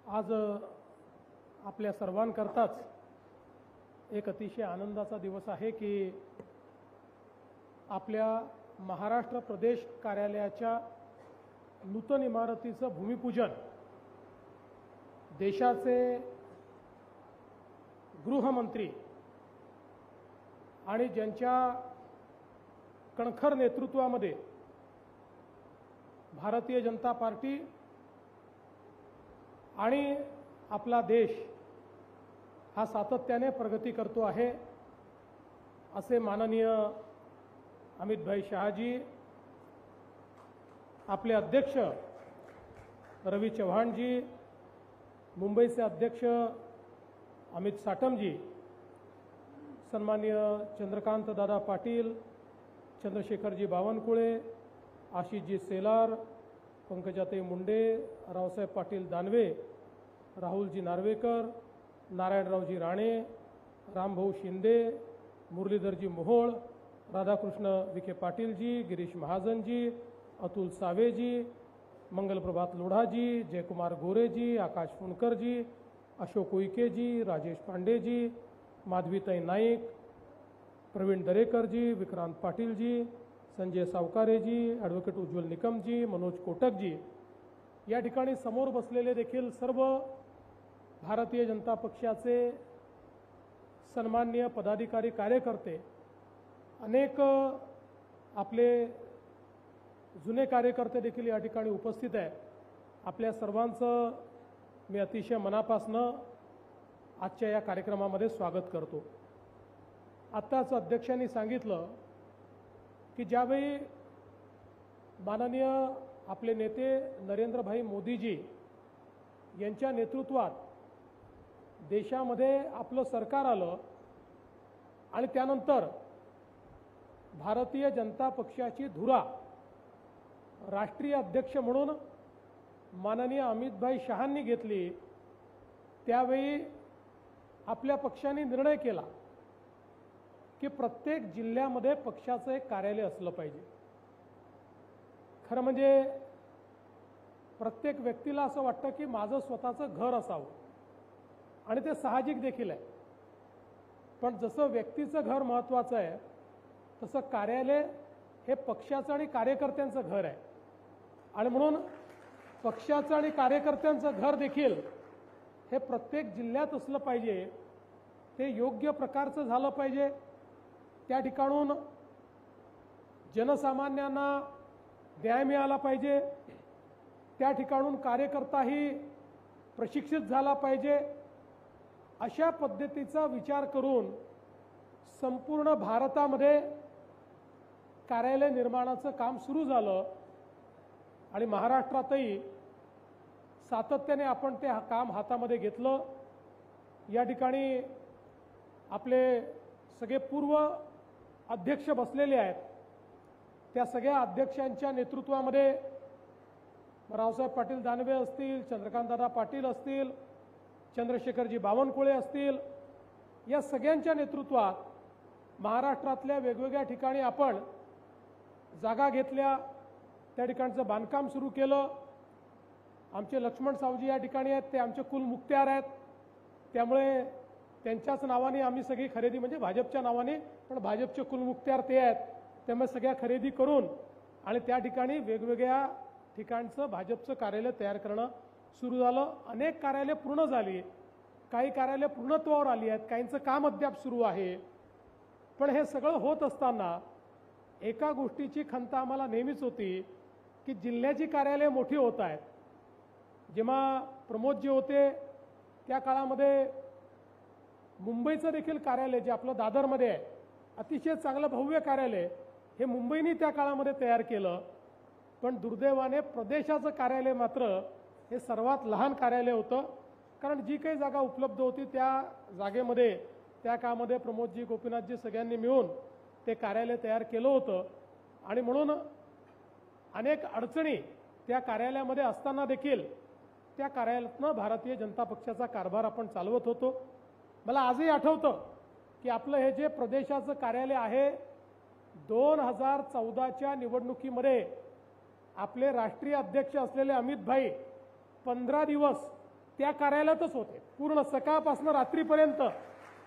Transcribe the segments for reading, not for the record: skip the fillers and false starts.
आज आपल्या सर्वांकरताच एक अतिशय आनंदाचा दिवस आहे की आपल्या महाराष्ट्र प्रदेश कार्यालयाच्या नूतन इमारतीचं भूमिपूजन देशाचे गृहमंत्री आणि ज्यांच्या कणखर नेतृत्वामध्ये भारतीय जनता पार्टी आणि आपला देश हा सातत्याने प्रगती करतो आहे असे माननीय अमितभाई शहाजी, आपले अध्यक्ष रवी चव्हाणजी, मुंबईचे अध्यक्ष अमित साटमजी, सन्माननीय चंद्रकांत दादा पाटील, चंद्रशेखरजी बावनकुळे, आशिषजी सेलार, पंकजाताई मुंडे, रावसाहेब पाटील दानवे, राहुलजी नार्वेकर, नारायणरावजी राणे, रामभाऊ शिंदे, मुरलीधरजी मोहोळ, राधाकृष्ण विखे पाटीलजी, गिरीश महाजनजी, अतुल सावेजी, मंगलप्रभात लोढाजी, जयकुमार गोरेजी, आकाश फुंडकरजी, अशोक उईकेजी, राजेश पांडेजी, माधवीताई नाईक, प्रवीण दरेकरजी, विक्रांत पाटीलजी, संजय सावकारेजी, ॲडव्होकेट उज्ज्वल निकमजी, मनोज कोटकजी, या ठिकाणी समोर बसलेले देखील सर्व भारतीय जनता पक्षाचे सन्माननीय पदाधिकारी, कार्यकर्ते, अनेक आपले जुने कार्यकर्ते देखील या ठिकाणी उपस्थित आहे। आपल्या सर्वांचं मी अतिशय मनापासनं आजच्या या कार्यक्रमामध्ये स्वागत करतो। आत्ताच अध्यक्षांनी सांगितलं की ज्यावेळी माननीय आपले नेते नरेंद्रभाई मोदीजी यांच्या नेतृत्वात देशामध्ये आपलं सरकार आलं आणि त्यानंतर भारतीय जनता पक्षाची धुरा राष्ट्रीय अध्यक्ष म्हणून माननीय अमितभाई शहांनी घेतली, त्यावेळी आपल्या पक्षाने निर्णय केला की प्रत्येक जिल्ह्यामध्ये पक्षाचं एक कार्यालय असलं पाहिजे। खरं म्हणजे प्रत्येक व्यक्तीला असं वाटतं की माझं स्वतःचं घर असावं आणि ते साहजिक देखील आहे, पण जसं व्यक्तीचं घर महत्त्वाचं आहे तसं कार्यालय हे पक्षाचं आणि कार्यकर्त्यांचं घर आहे आणि म्हणून पक्षाचं आणि कार्यकर्त्यांचं घर देखील हे प्रत्येक जिल्ह्यात असलं पाहिजे, ते योग्य प्रकारचं झालं पाहिजे। त्या ठिकाणून जनसामान्यांना न्याय मिळाला पाहिजे, त्या ठिकाणून कार्यकर्ताही प्रशिक्षित झाला पाहिजे। अशा पद्धतीचा विचार करून संपूर्ण भारतामध्ये कार्यालय निर्माणाचं काम सुरू झालं आणि महाराष्ट्रातही सातत्याने आपण ते काम हातामध्ये घेतलं। या ठिकाणी आपले सगळे पूर्व अध्यक्ष बसलेले आहेत, त्या सगळ्या अध्यक्षांच्या नेतृत्वामध्ये रावसाहेब पाटील दानवे असतील, चंद्रकांतदादा पाटील असतील, चंद्रशेखरजी बावनकुळे असतील, या सगळ्यांच्या नेतृत्वात महाराष्ट्रातल्या वेगवेगळ्या ठिकाणी आपण जागा घेतल्या, त्या ठिकाणचं बांधकाम सुरू केलं। आमचे लक्ष्मण सावजी या ठिकाणी आहेत, ते आमचे कुल मुक्त्यार आहेत, त्यामुळे त्यांच्याच नावाने आम्ही सगळी खरेदी, म्हणजे भाजपच्या नावाने, पण भाजपचे कुल मुक्त्यार ते आहेत, त्यामुळे सगळ्या खरेदी करून आणि त्या ठिकाणी वेगवेगळ्या ठिकाणचं भाजपचं कार्यालय तयार करणं सुरू झालं। अनेक कार्यालय पूर्ण झाली, काही कार्यालय पूर्णत्वावर आली आहेत, काहींचं काम अद्याप सुरू आहे। पण हे सगळं होत असताना एका गोष्टीची खंत आम्हाला नेहमीच होती की जिल्ह्याची कार्यालय मोठी होत आहेत। जेव्हा प्रमोदजी होते त्या काळामध्ये मुंबईचं देखील कार्यालय जे आपलं दादरमध्ये आहे, अतिशय चांगलं भव्य कार्यालय, हे मुंबईने त्या काळामध्ये तयार केलं, पण दुर्दैवाने प्रदेशाचं कार्यालय मात्र हे सर्वात लहान कार्यालय होतं, कारण जी काही जागा उपलब्ध होती त्या जागेमध्ये त्या काळामध्ये प्रमोदजी, गोपीनाथजी सगळ्यांनी मिळून ते कार्यालय तयार केलं होतं आणि म्हणून अनेक अडचणी त्या कार्यालयामध्ये असताना देखील त्या कार्यालयातनं भारतीय जनता पक्षाचा कारभार आपण चालवत होतो। मला आजही आठवतं की आपलं हे जे प्रदेशाचं कार्यालय आहे 2014च्या निवडणुकीमध्ये आपले राष्ट्रीय अध्यक्ष असलेले अमित भाई 15 दिवस त्या कार्यालयातच होते. पूर्ण सकाळपासून रात्रीपर्यंत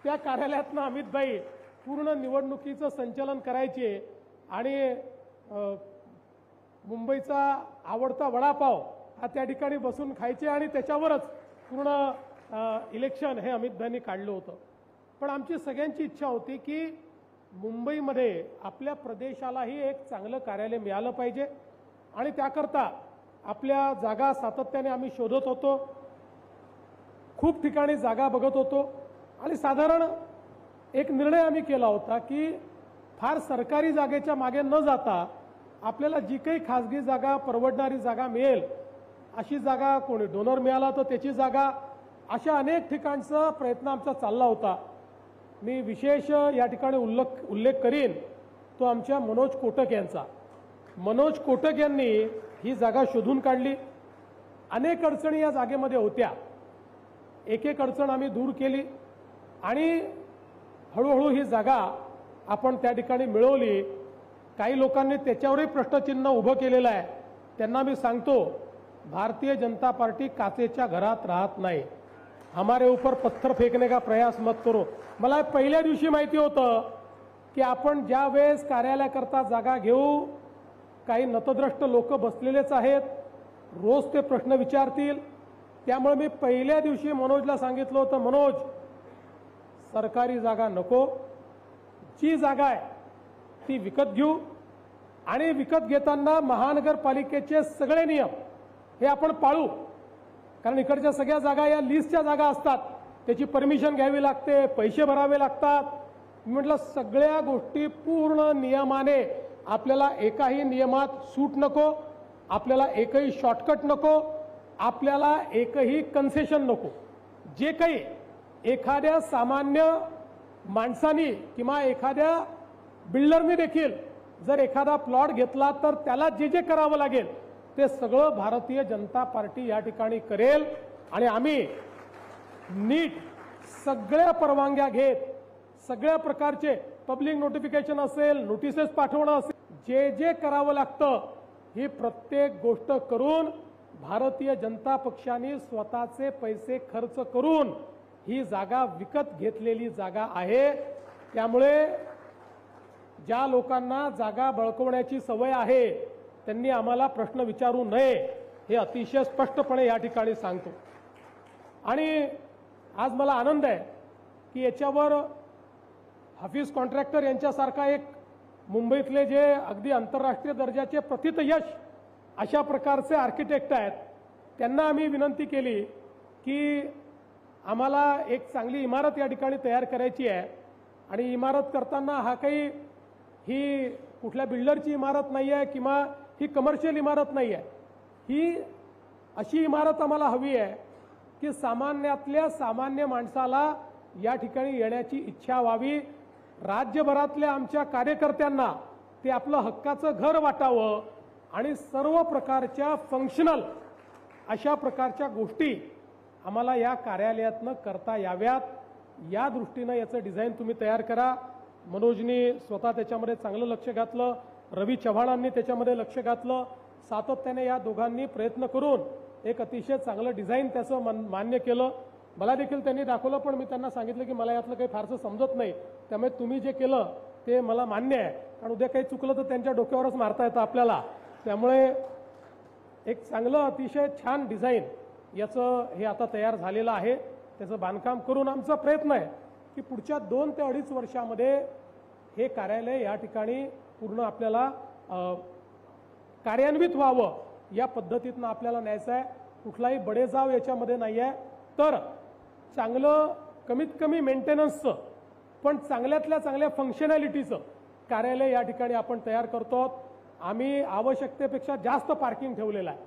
त्या कार्यालयातनं अमितभाई पूर्ण निवडणुकीचं संचालन करायचे आणि मुंबईचा आवडता वडापाव हा त्या ठिकाणी बसून खायचे आणि त्याच्यावरच पूर्ण इलेक्शन हे अमितभाईंनी काढलं होतं. पण आमची सगळ्यांची इच्छा होती की मुंबईमध्ये आपल्या प्रदेशालाही एक चांगलं कार्यालय मिळालं पाहिजे आणि त्याकरता आपल्या जागा सातत्याने आम्ही शोधत होतो. खूप ठिकाणी जागा बघत होतो आणि साधारण एक निर्णय आम्ही केला होता की फार सरकारी जागेच्या मागे न जाता आपल्याला जी काही खाजगी जागा परवडणारी जागा मिळेल अशी जागा, कोणी डोनर मिळाला तर त्याची जागा, अशा अनेक ठिकाणचा प्रयत्न आमचा चालला होता. मी विशेष या ठिकाणी उल्लेख करीन तो आमच्या मनोज कोटक यांचा. मनोज कोटक यांनी ही जागा शोधून काढली. अनेक अडचणी या जागेमध्ये होत्या. एक एक अडचण आम्ही दूर केली आणि हळूहळू ही जागा आपण त्या ठिकाणी मिळवली. काही लोकांनी त्याच्यावरही प्रश्नचिन्ह उभं केलेलं आहे. त्यांना मी सांगतो, भारतीय जनता पार्टी काचेच्या घरात राहत नाही. हमारे ऊपर पत्थर फेकने का प्रयास मत करो. मला पहिल्या दिवशी माहिती होतं की आपण ज्या वेळेस कार्यालयाकरता जागा घेऊ, काही नतद्रष्ट लोक बसलेलेच आहेत, रोज ते प्रश्न विचारतील. त्यामुळे मी पहिल्या दिवशी मनोजला सांगितलं होतं, मनोज सरकारी जागा नको, जी जागा आहे ती विकत घेऊ आणि विकत घेताना महानगरपालिकेचे सगळे नियम हे आपण पाळू. कारण इकडच्या सगळ्या जागा या लिस्टच्या जागा असतात, त्याची परमिशन घ्यावी लागते, पैसे भरावे लागतात. म्हटलं सगळ्या गोष्टी पूर्ण नियमाने, आपल्याला एकाही नियमात सूट नको, आपल्याला एकही शॉर्टकट नको, आपल्याला एकही कन्सेशन नको. जे काही एखाद्या सामान्य माणसानी किंवा एखाद्या बिल्डरने देखील जर एखादा प्लॉट घेतला तर त्याला जे जे करावं लागेल ते सगळं भारतीय जनता पार्टी या ठिकाणी करेल. आणि आम्ही नीट सगळ्या परवानग्या घेत, सगळ्या प्रकारचे पब्लिक नोटिफिकेशन असेल, नोटिसेस पाठवणं असेल, जे जे करावं लागतं ही प्रत्येक गोष्ट करून भारतीय जनता पक्षाने स्वतःचे पैसे खर्च करून ही जागा विकत घेतलेली जागा आहे. त्यामुळे ज्या लोकांना जागा बळकवण्याची सवय आहे त्यांनी आम्हाला प्रश्न विचारू नये हे अतिशय स्पष्टपणे या ठिकाणी सांगतो. आणि आज मला आनंद आहे की याच्यावर हाफिज कॉन्ट्रॅक्टर यांच्यासारखा एक मुंबईतले जे अगदी आंतरराष्ट्रीय दर्जाचे प्रथित यश अशा प्रकारचे आर्किटेक्ट आहेत, त्यांना आम्ही विनंती केली की आम्हाला एक चांगली इमारत या ठिकाणी तयार करायची आहे. आणि इमारत करताना हा काही ही कुठल्या बिल्डरची इमारत नाही आहे किंवा ही कमर्शियल इमारत नाही आहे. ही अशी इमारत आम्हाला हवी आहे की सामान्यातल्या सामान्य माणसाला या ठिकाणी येण्याची इच्छा व्हावी. राज्यभरातल्या आमच्या कार्यकर्त्यांना ते आपलं हक्काचं घर वाटावं आणि सर्व प्रकारच्या फंक्शनल अशा प्रकारच्या गोष्टी आम्हाला या कार्यालयातनं करता याव्यात. या दृष्टीनं याचं डिझाईन तुम्ही तयार करा. मनोजनी स्वतः त्याच्यामध्ये चांगलं लक्ष घातलं, रवी चव्हाणांनी त्याच्यामध्ये लक्ष घातलं. सातत्याने या दोघांनी प्रयत्न करून एक अतिशय चांगलं डिझाईन त्याचं मान्य केलं. मला देखील त्यांनी दाखवलं, पण मी त्यांना सांगितलं की मला यातलं काही फारसं समजत नाही, त्यामुळे तुम्ही जे केलं ते मला मान्य आहे. कारण उद्या काही चुकलं तर त्यांच्या डोक्यावरच मारता येतं आपल्याला. त्यामुळे एक चांगलं अतिशय छान डिझाईन याचं हे आता तयार झालेलं आहे. त्याचं बांधकाम करून आमचा प्रयत्न आहे की पुढच्या 2 ते 2.5 वर्षामध्ये हे कार्यालय या ठिकाणी पूर्ण आपल्याला कार्यान्वित व्हावं या पद्धतीतनं आपल्याला न्यायचं आहे. कुठलाही बडेजाव याच्यामध्ये नाही आहे. तर चांगलं कमीत कमी मेंटेनन्सचं पण चांगल्यातल्या चांगल्या फंक्शनॅलिटीचं कार्यालय या ठिकाणी आपण तयार करतो. आम्ही आवश्यकतेपेक्षा जास्त पार्किंग ठेवलेलं आहे.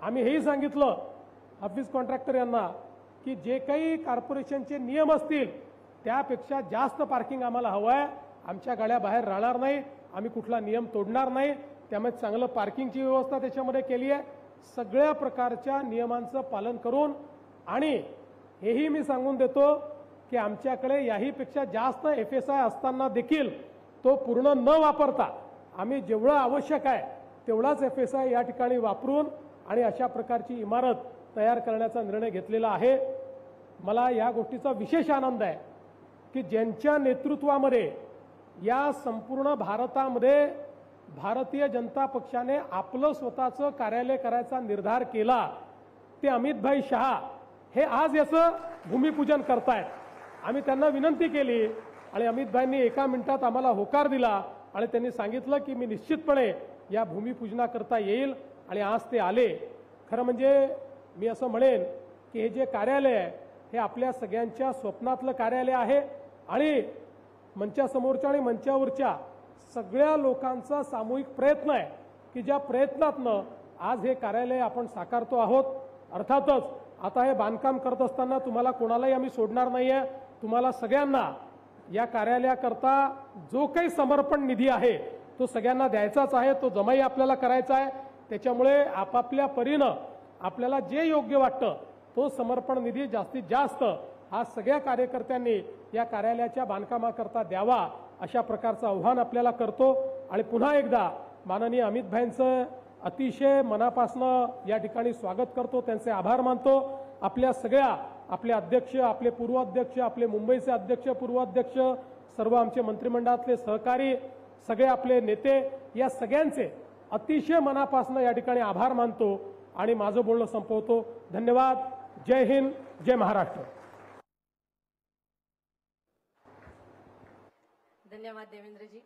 आम्ही हेही सांगितलं हाफिज कॉन्ट्रॅक्टर यांना की जे काही कॉर्पोरेशनचे नियम असतील त्यापेक्षा जास्त पार्किंग आम्हाला हवं आहे. आमच्या गाड्या बाहेर राहणार नाही, आम्ही कुठला नियम तोडणार नाही. त्यामुळे चांगलं पार्किंगची व्यवस्था त्याच्यामध्ये केली आहे, सगळ्या प्रकारच्या नियमांचं पालन करून. आणि हेही मी सांगून देतो की आमच्याकडे याहीपेक्षा जास्त FSI असताना देखील तो पूर्ण न वापरता आम्ही जेवढं आवश्यक आहे तेवढाच FSI या ठिकाणी वापरून आणि अशा प्रकारची इमारत तयार करण्याचा निर्णय घेतलेला आहे। मला या गोष्टीचा विशेष आनंद आहे की ज्यांच्या नेतृत्वामध्ये या संपूर्ण भारतामध्ये भारतीय जनता पक्षाने आपलं स्वतःचं कार्यालय करायचा निर्धार केला ते अमितभाई शहा हे आज याचं भूमिपूजन करतायत। आम्ही त्यांना विनंती केली आणि अमितभाईंनी एका मिनिटात आम्हाला होकार दिला आणि त्यांनी सांगितलं की मी निश्चितपणे या भूमिपूजनाकरता येईल आणि आज ते आले। खरं म्हणजे मी असं म्हणेन की हे जे कार्यालय आहे हे आपल्या सगळ्यांच्या स्वप्नातलं कार्यालय आहे आणि मंचासमोरच्या आणि मंचावरच्या सगळ्या लोकांचा सामूहिक प्रयत्न आहे की ज्या प्रयत्नातनं आज हे कार्यालय आपण साकारतो आहोत। अर्थातच आता हे बांधकाम करत असताना तुम्हाला कोणालाही आम्ही सोडणार नाही आहे। तुम्हाला सगळ्यांना या कार्यालयाकरता जो काही समर्पण निधी आहे तो सगळ्यांना द्यायचाच आहे, तो जमाही आपल्याला करायचा आहे। त्याच्यामुळे आपापल्या परीनं आपल्याला जे योग्य वाटतं तो समर्पण निधी जास्तीत जास्त हा सगळ्या कार्यकर्त्यांनी या कार्यालयाच्या बांधकामाकरता द्यावा अशा प्रकारचं आव्हान आपल्याला करतो। आणि पुन्हा एकदा माननीय अमितभाईंचं अतिशय मनापासून या ठिकाणी स्वागत करतो, त्यांचे आभार मानतो। आपल्या सगळ्या आपले अध्यक्ष, आपले पूर्वाध्यक्ष, आपले मुंबईचे अध्यक्ष, पूर्वाध्यक्ष, सर्व आमचे मंत्रिमंडळातले सहकारी, सगळे आपले नेते, या सगळ्यांचे अतिशय मनापासून या ठिकाणी आभार मानतो आणि माझं बोलणं संपवतो। धन्यवाद। जय हिंद, जय महाराष्ट्र। धन्यवाद देवेंद्रजी।